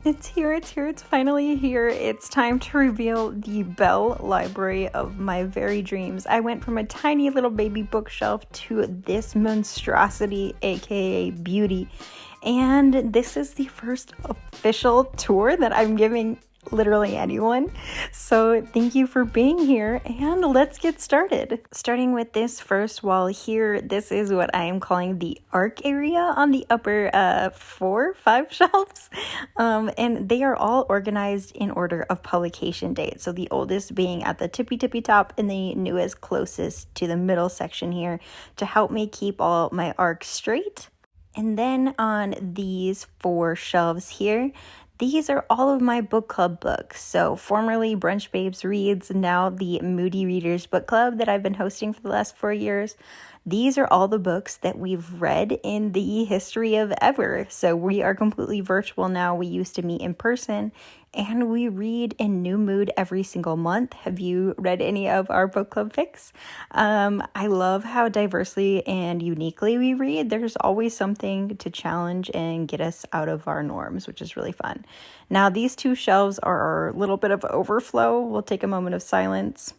It's here, it's finally here. It's time to reveal the Bell library of my very dreams. I went from a tiny little baby bookshelf to this monstrosity, aka beauty. And this is the first official tour that I'm giving literally anyone. So thank you for being here, and let's get started. Starting with this first wall here, this is what I am calling the ARC area on the upper 4-5 shelves. And they are all organized in order of publication date. So the oldest being at the tippy top and the newest closest to the middle section here to help me keep all my ARCs straight. And then on these 4 shelves here, these are all of my book club books. So formerly Brunch Babes Reads, now the Moody Readers Book Club that I've been hosting for the last 4 years. These are all the books that we've read in the history of ever. So we are completely virtual now. We used to meet in person, and we read in New Mood every single month. Have you read any of our book club fics? I love how diversely and uniquely we read. There's always something to challenge and get us out of our norms, which is really fun. Now, these 2 shelves are a little bit of overflow. We'll take a moment of silence.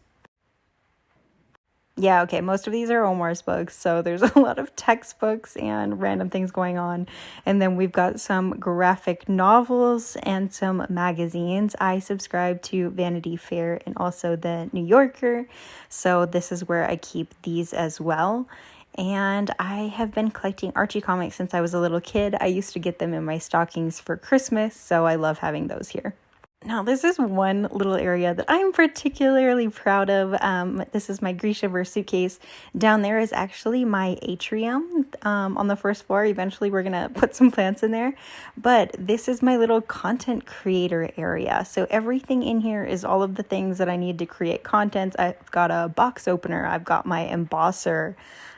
Yeah, okay, most of these are Omar's books, so there's a lot of textbooks and random things going on. And then we've got some graphic novels and some magazines. I subscribe to Vanity Fair and also the New Yorker, so this is where I keep these as well. And I have been collecting Archie comics since I was a little kid. I used to get them in my stockings for Christmas, so I love having those here. Now, this is one little area that I'm particularly proud of. This is my Grishaverse suitcase. Down there is actually my atrium on the first floor. Eventually, we're going to put some plants in there. But this is my little content creator area. So everything in here is all of the things that I need to create content. I've got a box opener. I've got my embosser.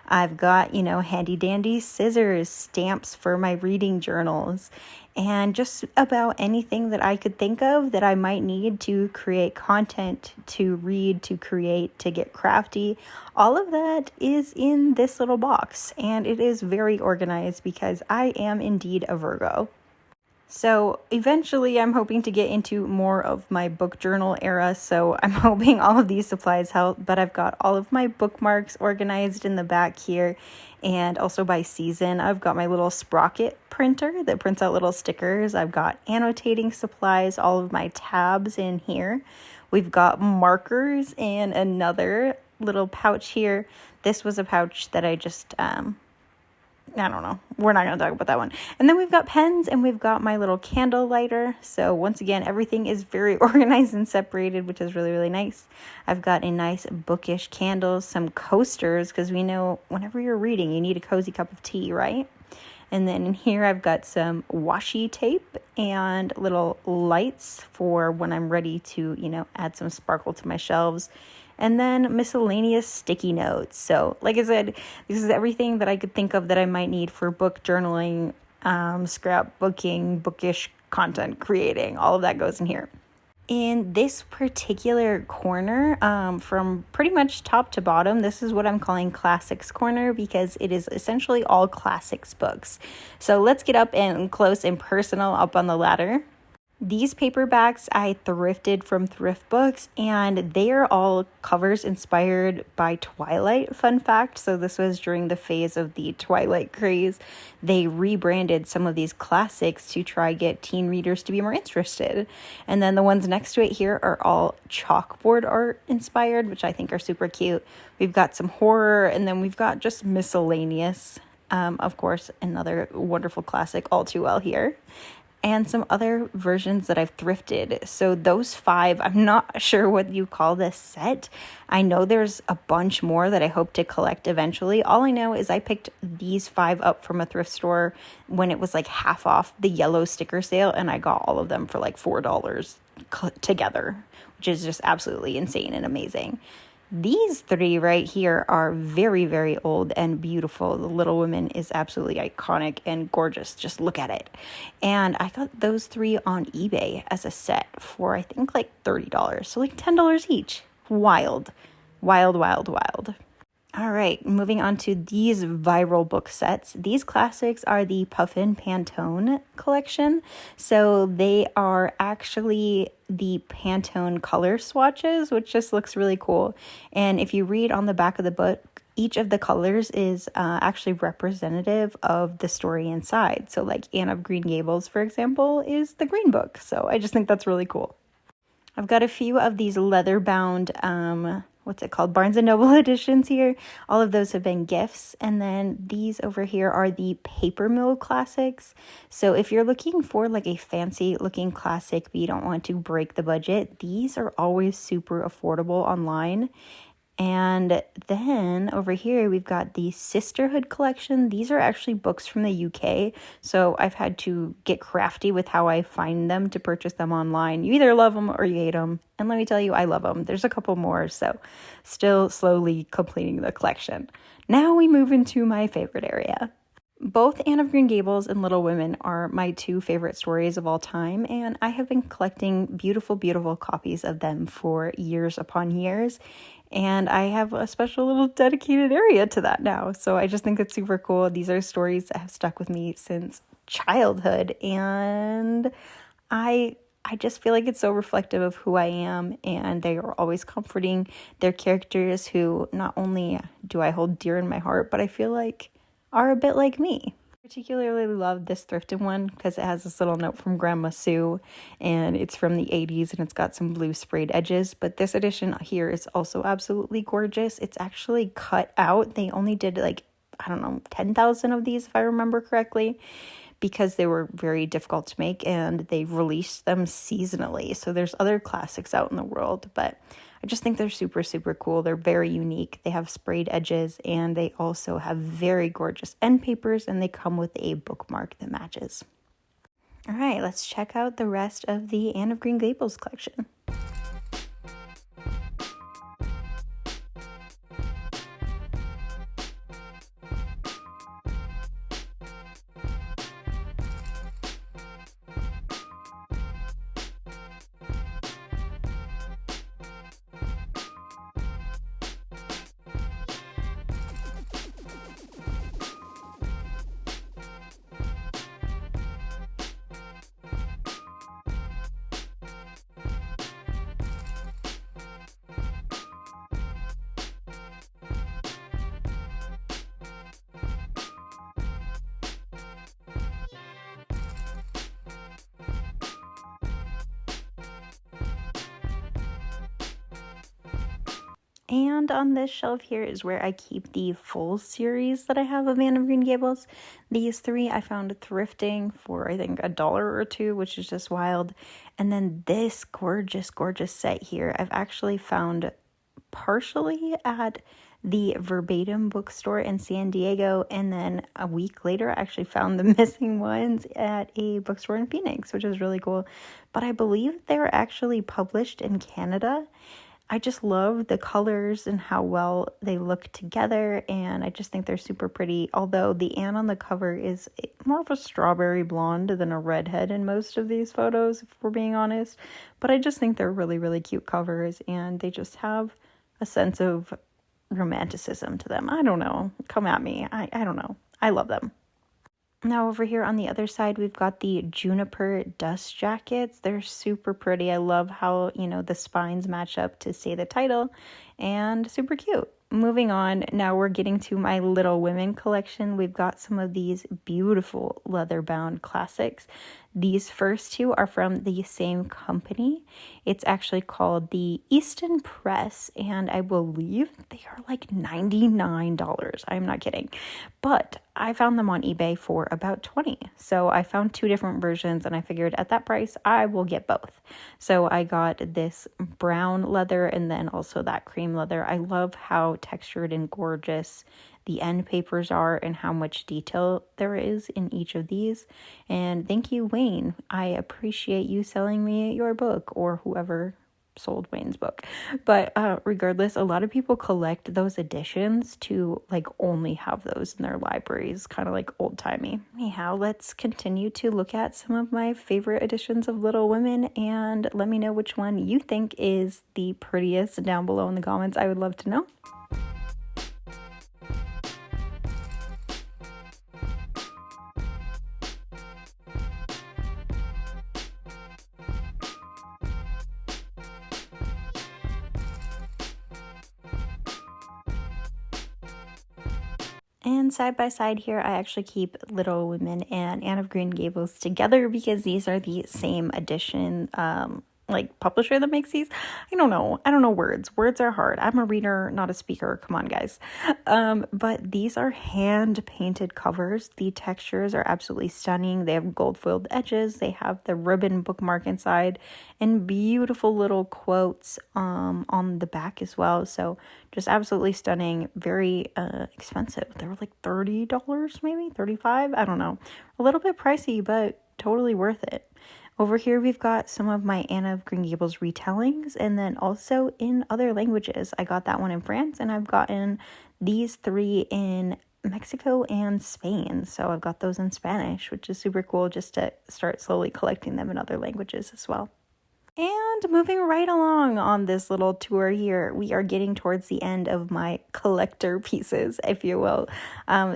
I've got, handy dandy scissors, stamps for my reading journals, and just about anything that I could think of that I might need to create content, to read, to create, to get crafty. All of that is in this little box, and it is very organized because I am indeed a Virgo. So eventually I'm hoping to get into more of my book journal era, so I'm hoping all of these supplies help, but I've got all of my bookmarks organized in the back here, and also by season. I've got my little sprocket printer that prints out little stickers. I've got annotating supplies, all of my tabs in here. We've got markers and another little pouch here. This was a pouch that I just I don't know. We're not going to talk about that one. And then we've got pens, and we've got my little candle lighter. So once again, everything is very organized and separated, which is really, really nice. I've got a nice bookish candle, some coasters, because we know whenever you're reading, you need a cozy cup of tea, right? And then in here, I've got some washi tape and little lights for when I'm ready to, add some sparkle to my shelves. And then miscellaneous sticky notes. So like I said, this is everything that I could think of that I might need for book journaling, scrapbooking, bookish content creating. All of that goes in here. In this particular corner, from pretty much top to bottom, this is what I'm calling Classics Corner because it is essentially all classics books. So let's get up and close and personal up on the ladder. These paperbacks I thrifted from thrift books, and they are all covers inspired by Twilight, fun fact. So this was during the phase of the Twilight craze. They rebranded some of these classics to try get teen readers to be more interested. And then the ones next to it here are all chalkboard art inspired, which I think are super cute. We've got some horror, and then we've got just miscellaneous. Of course, another wonderful classic, All Too Well here. And some other versions that I've thrifted. So those 5, I'm not sure what you call this set. I know there's a bunch more that I hope to collect eventually. All I know is I picked these 5 up from a thrift store when it was like half off the yellow sticker sale, and I got all of them for like $4 together, which is just absolutely insane and amazing. These 3 right here are very, very old and beautiful. The Little Women is absolutely iconic and gorgeous. Just look at it. And I got those 3 on eBay as a set for, I think, like $30. So like $10 each. Wild. Wild, wild, wild. All right, moving on to these viral book sets. These classics are the Puffin Pantone collection. So they are actually the Pantone color swatches, which just looks really cool. And if you read on the back of the book, each of the colors is actually representative of the story inside. So like Anne of Green Gables, for example, is the green book. So I just think that's really cool. I've got a few of these leather-bound, Barnes & Noble editions here. All of those have been gifts. And then these over here are the Paper Mill Classics. So if you're looking for like a fancy-looking classic, but you don't want to break the budget, these are always super affordable online. And then over here, we've got the Sisterhood collection. These are actually books from the UK. So I've had to get crafty with how I find them to purchase them online. You either love them or you hate them. And let me tell you, I love them. There's a couple more, so still slowly completing the collection. Now we move into my favorite area. Both Anne of Green Gables and Little Women are my two favorite stories of all time, and I have been collecting beautiful, beautiful copies of them for years upon years, and I have a special little dedicated area to that now, so I just think it's super cool. These are stories that have stuck with me since childhood, and I just feel like it's so reflective of who I am, and they are always comforting. They're characters who not only do I hold dear in my heart, but I feel like are a bit like me. I particularly love this thrifted one because it has this little note from Grandma Sue, and it's from the 80s, and it's got some blue sprayed edges. But this edition here is also absolutely gorgeous. It's actually cut out. They only did 10,000 of these if I remember correctly, because they were very difficult to make, and they released them seasonally. So there's other classics out in the world, but I just think they're super, super cool. They're very unique. They have sprayed edges, and they also have very gorgeous end papers, and they come with a bookmark that matches. All right, let's check out the rest of the Anne of Green Gables collection. And on this shelf here is where I keep the full series that I have of Anne of Green Gables. These three I found thrifting for, I think, $1 or $2, which is just wild. And then this gorgeous, gorgeous set here, I've actually found partially at the Verbatim bookstore in San Diego. And then a week later, I actually found the missing ones at a bookstore in Phoenix, which is really cool. But I believe they're actually published in Canada. I just love the colors and how well they look together, and I just think they're super pretty, although the Anne on the cover is more of a strawberry blonde than a redhead in most of these photos, if we're being honest, but I just think they're really, really cute covers, and they just have a sense of romanticism to them. I don't know. Come at me. I don't know. I love them. Now over here on the other side, we've got the Juniper dust jackets. They're super pretty. I love how, the spines match up to say the title, and super cute. Moving on, now we're getting to my Little Women collection. We've got some of these beautiful leather-bound classics. These first two are from the same company. It's actually called the Easton Press, and I believe they are like $99. I'm not kidding. But I found them on eBay for about $20. So I found two different versions, and I figured at that price, I will get both. So I got this brown leather and then also that cream leather. I love how textured and gorgeous the end papers are and how much detail there is in each of these. And thank you, Wayne. I appreciate you selling me your book, or whoever sold Wayne's book. But regardless, a lot of people collect those editions to only have those in their libraries, kind of like old-timey. Anyhow, let's continue to look at some of my favorite editions of Little Women, and let me know which one you think is the prettiest down below in the comments. I would love to know. And side by side here, I actually keep Little Women and Anne of Green Gables together because these are the same edition, like publisher that makes these. I don't know words. Words are hard. I'm a reader, not a speaker. Come on, guys. But these are hand painted covers. The textures are absolutely stunning. They have gold foiled edges. They have the ribbon bookmark inside and beautiful little quotes on the back as well. So just absolutely stunning. Very expensive. They were like $30, maybe $35. I don't know. A little bit pricey, but totally worth it. Over here, we've got some of my Anne of Green Gables retellings, and then also in other languages. I got that one in France, and I've gotten these 3 in Mexico and Spain. So I've got those in Spanish, which is super cool just to start slowly collecting them in other languages as well. And moving right along on this little tour here, we are getting towards the end of my collector pieces, if you will.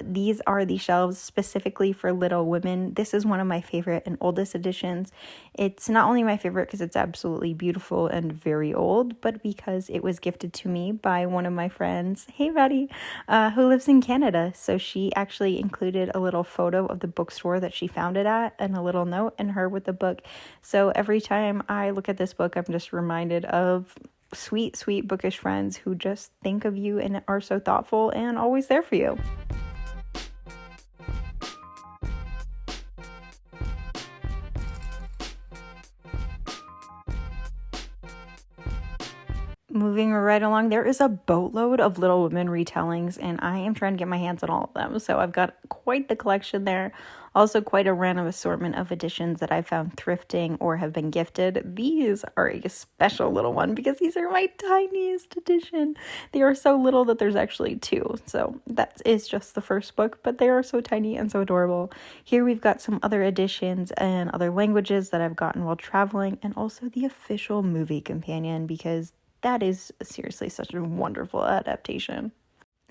These are the shelves specifically for Little Women. This is one of my favorite and oldest editions. It's not only my favorite because it's absolutely beautiful and very old, but because it was gifted to me by one of my friends, hey Betty, who lives in Canada. So she actually included a little photo of the bookstore that she found it at and a little note and her with the book. So every time I look at this book, I'm just reminded of sweet, sweet bookish friends who just think of you and are so thoughtful and always there for you. Moving right along, there is a boatload of Little Women retellings, and I am trying to get my hands on all of them. So I've got quite the collection there. Also quite a random assortment of editions that I found thrifting or have been gifted. These are a special little one because these are my tiniest edition. They are so little that there's actually 2. So that is just the first book, but they are so tiny and so adorable. Here we've got some other editions and other languages that I've gotten while traveling, and also the official movie companion because that is seriously such a wonderful adaptation.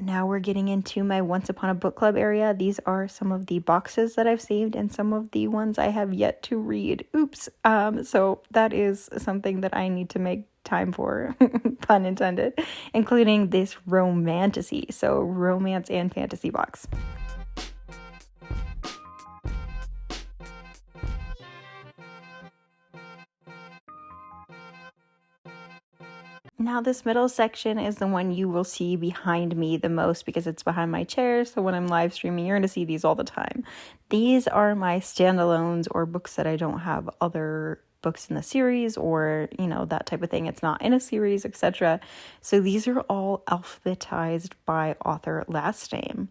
Now we're getting into my Once Upon a Book Club area. These are some of the boxes that I've saved and some of the ones I have yet to read. Oops. So that is something that I need to make time for, pun intended, including this romantasy. So romance and fantasy box. Now this middle section is the one you will see behind me the most because it's behind my chair. So when I'm live streaming, you're going to see these all the time. These are my standalones or books that I don't have other books in the series or, that type of thing. It's not in a series, etc. So these are all alphabetized by author last name.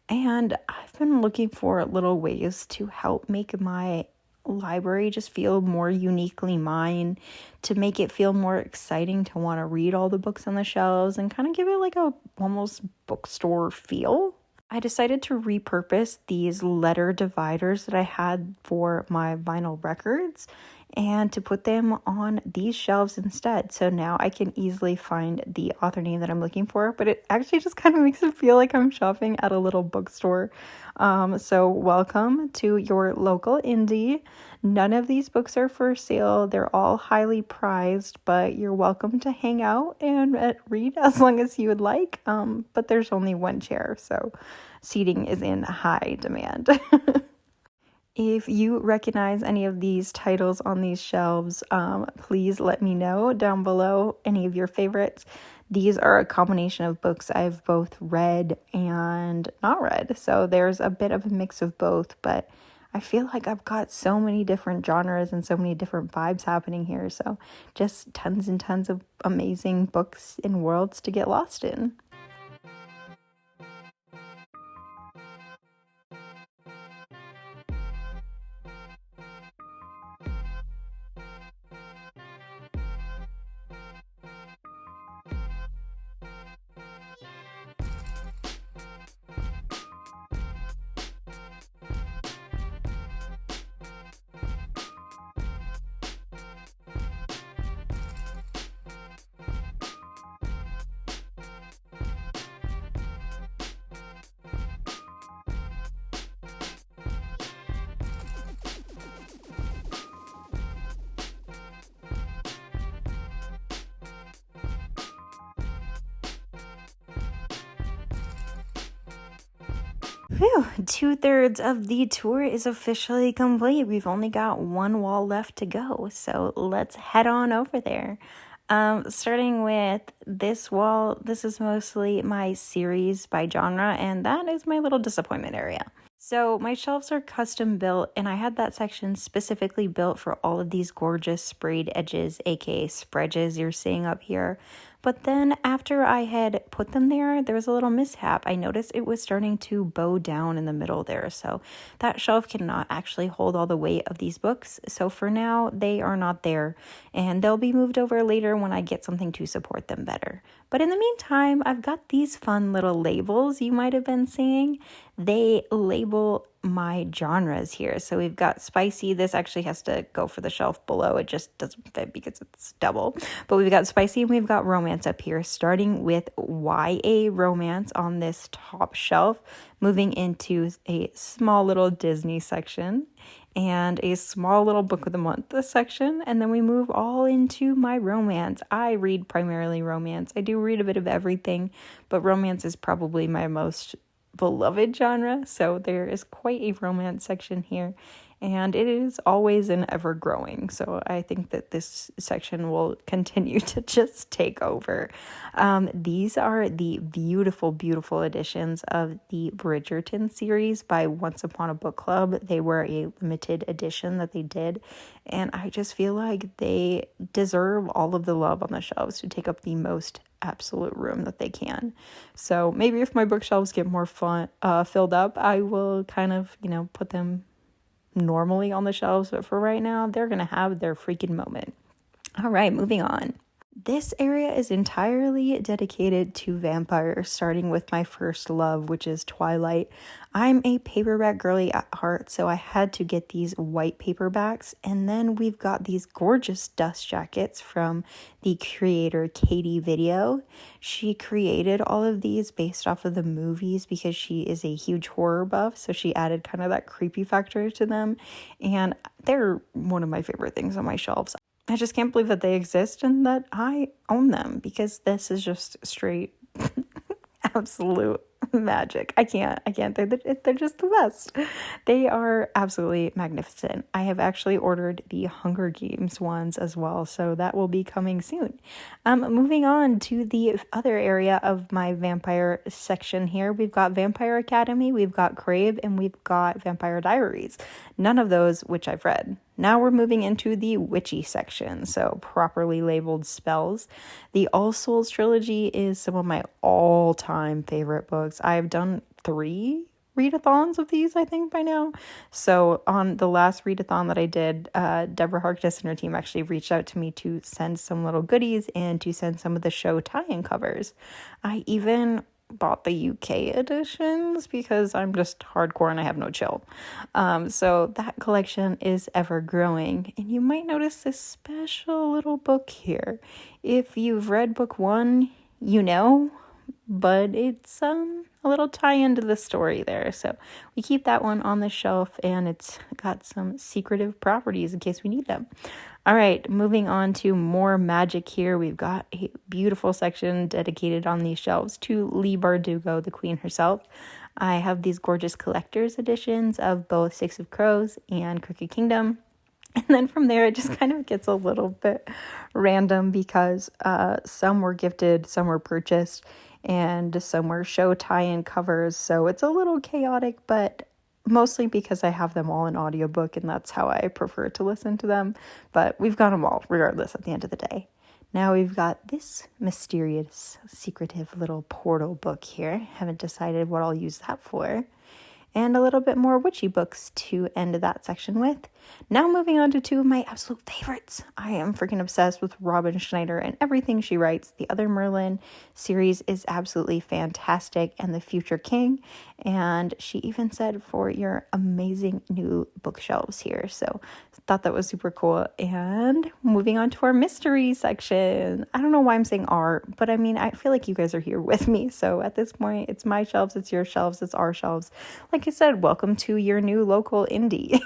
And I've been looking for little ways to help make my library just feel more uniquely mine, to make it feel more exciting to want to read all the books on the shelves and kind of give it like a almost bookstore feel. I decided to repurpose these letter dividers that I had for my vinyl records and to put them on these shelves instead. So now I can easily find the author name that I'm looking for, but it actually just kind of makes it feel like I'm shopping at a little bookstore. So welcome to your local indie. None of these books are for sale. They're all highly prized, but you're welcome to hang out and read as long as you would like. But there's only one chair, so seating is in high demand. If you recognize any of these titles on these shelves, please let me know down below any of your favorites. These are a combination of books I've both read and not read. So there's a bit of a mix of both, but I feel like I've got so many different genres and so many different vibes happening here. So just tons and tons of amazing books and worlds to get lost in. Whew, 2/3 of the tour is officially complete. We've only got one wall left to go, so let's head on over there. Starting with this wall, this is mostly my series by genre, and that is my little disappointment area. So my shelves are custom built, and I had that section specifically built for all of these gorgeous sprayed edges, aka spreads you're seeing up here. But then after I had put them there was a little mishap. I noticed it was starting to bow down in the middle there. So that shelf cannot actually hold all the weight of these books. So for now, they are not there, and they'll be moved over later when I get something to support them better. But in the meantime, I've got these fun little labels you might have been seeing. They label my genres here. So we've got spicy. This actually has to go for the shelf below. It just doesn't fit because it's double. But we've got spicy and we've got romance up here, starting with YA romance on this top shelf, moving into a small little Disney section and a small little book of the month section, and then we move all into my romance. I read primarily romance. I do read a bit of everything, but romance is probably my most beloved genre, so there is quite a romance section here, and it is always and ever growing, so I think that this section will continue to just take over. These are the beautiful editions of the Bridgerton series by Once Upon a Book Club. They were a limited edition that they did, and I just feel like they deserve all of the love on the shelves to take up the most absolute room that they can. So maybe if my bookshelves get more filled up, I will kind of, put them normally on the shelves, but for right now, they're gonna have their freaking moment. All right, moving on. This area is entirely dedicated to vampires, starting with my first love, which is Twilight. I'm a paperback girly at heart, so I had to get these white paperbacks, and then we've got these gorgeous dust jackets from the creator Katie Video. She created all of these based off of the movies because she is a huge horror buff, so she added kind of that creepy factor to them, and they're one of my favorite things on my shelves. I just can't believe that they exist and that I own them, because this is just straight absolute magic. I can't. They're just the best. They are absolutely magnificent. I have actually ordered the Hunger Games ones as well, so that will be coming soon. Moving on to the other area of my vampire section here, we've got Vampire Academy, we've got Crave, and we've got Vampire Diaries. None of those which I've read. Now we're moving into the witchy section, so properly labeled spells. The All Souls trilogy is some of my all-time favorite books. I've done 3 readathons of these, I think, by now. So on the last readathon that I did, Deborah Harkness and her team actually reached out to me to send some little goodies and to send some of the show tie-in covers. I even bought the UK editions because I'm just hardcore and I have no chill. So that collection is ever growing, and you might notice this special little book here. If you've read book 1, but it's a little tie into the story there. So we keep that one on the shelf, and it's got some secretive properties in case we need them. All right, moving on to more magic here. We've got a beautiful section dedicated on these shelves to Leigh Bardugo, the queen herself. I have these gorgeous collector's editions of both Six of Crows and Crooked Kingdom. And then from there, it just kind of gets a little bit random because some were gifted, some were purchased, and some were show tie-in covers. So it's a little chaotic, but mostly because I have them all in audiobook, and that's how I prefer to listen to them. But we've got them all, regardless, at the end of the day. Now we've got this mysterious, secretive little portal book here. Haven't decided what I'll use that for. And a little bit more witchy books to end that section with. Now moving on to 2 of my absolute favorites. I am freaking obsessed with Robin Schneider and everything she writes. The Other Merlin series is absolutely fantastic, and The Future King. And she even said for your amazing new bookshelves here. So thought that was super cool. And moving on to our mystery section. I don't know why I'm saying our, but I mean, I feel like you guys are here with me. So at this point, it's my shelves, it's your shelves, it's our shelves. Like I said, welcome to your new local indie.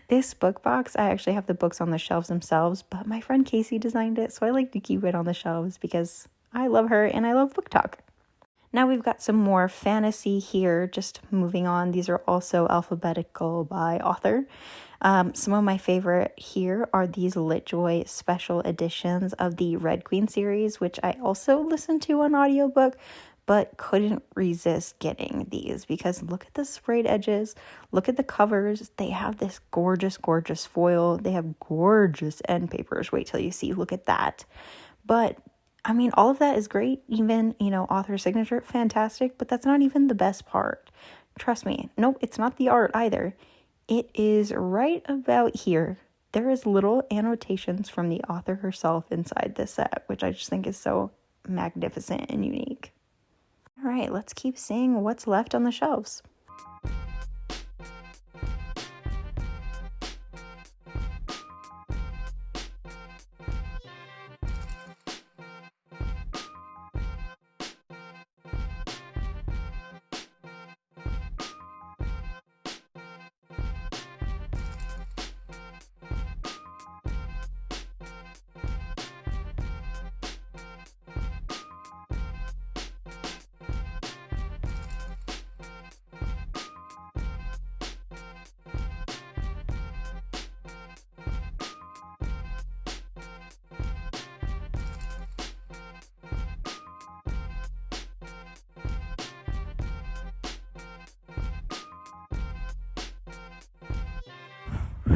This book box, I actually have the books on the shelves themselves, but my friend Casey designed it, so I like to keep it on the shelves because I love her and I love BookTok. Now we've got some more fantasy here, just moving on. These are also alphabetical by author. Some of my favorite here are these LitJoy special editions of the Red Queen series, which I also listened to on audiobook, but couldn't resist getting these because look at the sprayed edges, look at the covers. They have this gorgeous, gorgeous foil. They have gorgeous end papers. Wait till you see, look at that. But I mean, all of that is great. Even, author signature, fantastic, but that's not even the best part. Trust me. Nope, it's not the art either. It is right about here. There is little annotations from the author herself inside this set, which I just think is so magnificent and unique. All right, let's keep seeing what's left on the shelves.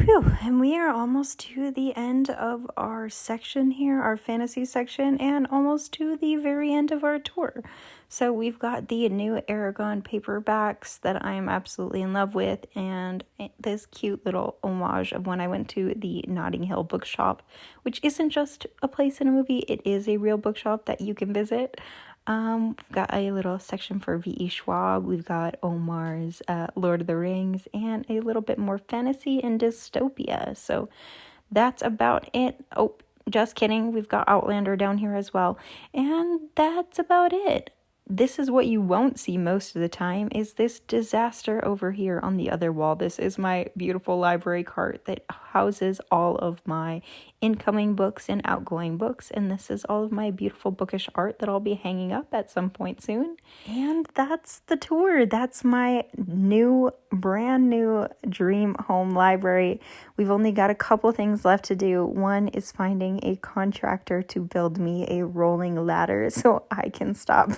Whew, and we are almost to the end of our section here, our fantasy section, and almost to the very end of our tour. So we've got the new Aragon paperbacks that I am absolutely in love with, and this cute little homage of when I went to the Notting Hill bookshop, which isn't just a place in a movie, it is a real bookshop that you can visit. We've got a little section for V.E. Schwab. We've got Omar's Lord of the Rings and a little bit more fantasy and dystopia. So that's about it. Oh, just kidding. We've got Outlander down here as well. And that's about it. This is what you won't see most of the time is this disaster over here on the other wall. This is my beautiful library cart that houses all of my incoming books and outgoing books. And this is all of my beautiful bookish art that I'll be hanging up at some point soon. And that's the tour. That's my brand new dream home library. We've only got a couple things left to do. One is finding a contractor to build me a rolling ladder so I can stop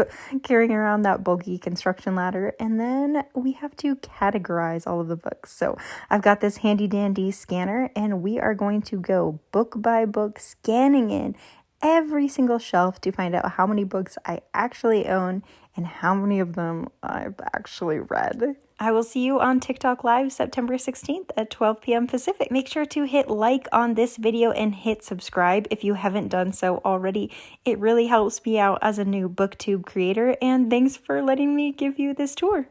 carrying around that bulky construction ladder. And then we have to categorize all of the books. So I've got this handy dandy scanner and we are going to go book by book scanning in every single shelf to find out how many books I actually own and how many of them I've actually read. I will see you on TikTok Live September 16th at 12 p.m. Pacific. Make sure to hit like on this video and hit subscribe if you haven't done so already. It really helps me out as a new booktube creator, and thanks for letting me give you this tour.